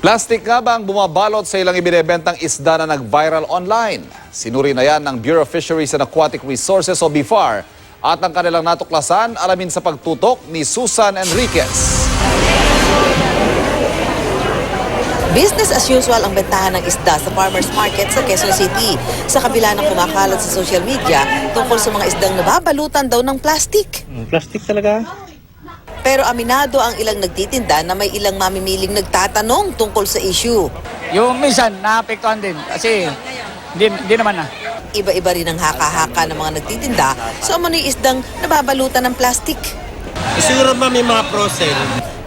Plastic nga ba ang bumabalot sa ilang ibinebentang isda na nag-viral online? Sinuri na yan ng Bureau of Fisheries and Aquatic Resources o BIFAR. At ang kanilang natuklasan, alamin sa pagtutok ni Susan Enriquez. Business as usual ang bentahan ng isda sa farmers market sa Quezon City. Sa kabila ng kumakalat sa social media tungkol sa mga isdang nababalutan daw ng plastic. Plastic talaga. Pero aminado ang ilang nagtitinda na may ilang mamimiling nagtatanong tungkol sa issue. Yung minsan, naapektuhan din kasi di naman na. Iba-iba rin ang haka-haka ng mga nagtitinda sa umano'y isdang nababalutan ng plastic. Siguro ba may mga process?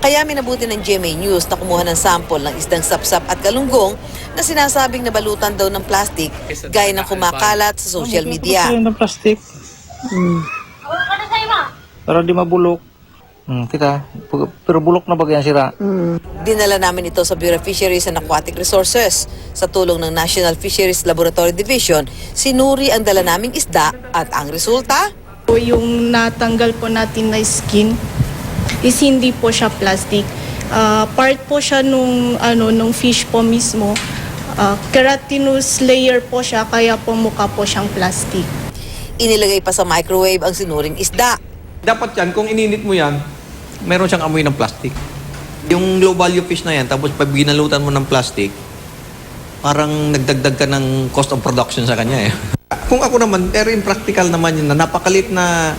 Kaya minabuti ng GMA News na kumuha ng sample ng isdang sapsap at galunggong na sinasabing nabalutan daw ng plastic gaya ng kumakalat sa social media. Ng plastic. Para di mabulok. Kita, pero bulok na bagay ang sira. Dinala namin ito sa Bureau of Fisheries and Aquatic Resources. Sa tulong ng National Fisheries Laboratory Division, sinuri ang dala naming isda at ang resulta? Yung natanggal po natin na skin is hindi po siya plastic. Part po siya nung fish po mismo. Keratinous layer po siya, kaya po mukha po siyang plastic. Inilagay pa sa microwave ang sinuring isda. Dapat yan, kung ininit mo yan, meron siyang amoy ng plastic. Yung low value fish na yan, tapos pag ginalutan mo ng plastic, parang nagdagdag ka ng cost of production sa kanya eh. Kung ako naman, very impractical naman yun na napakalit na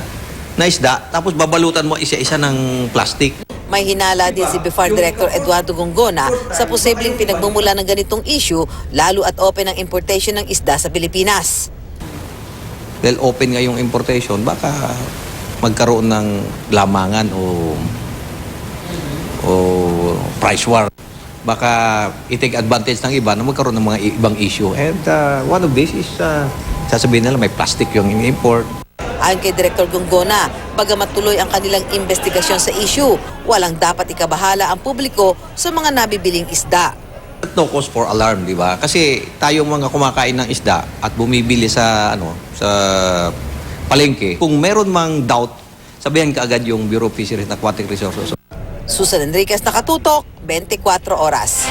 isda, tapos babalutan mo isa-isa ng plastic. May hinala din si BIFAR Director Eduardo Gongona sa posibleng pinagmumula ng ganitong issue, lalo at open ang importation ng isda sa Pilipinas. Dahil open nga yung importation, baka magkaroon ng lamangan o price war. Baka i-take advantage ng iba na magkaroon ng mga ibang issue. And one of this is sasabihin nila may plastic yung import. Ayon kay Director Gongona, bagamat tuloy ang kanilang investigasyon sa issue, walang dapat ikabahala ang publiko sa mga nabibiling isda. No cause for alarm, di ba? Kasi tayong mga kumakain ng isda at bumibili sa palengke, kung meron mang doubt, sabihan ka agad yung Bureau of Fisheries and Aquatic Resources. Susan Enriquez, nakatutok, 24 oras.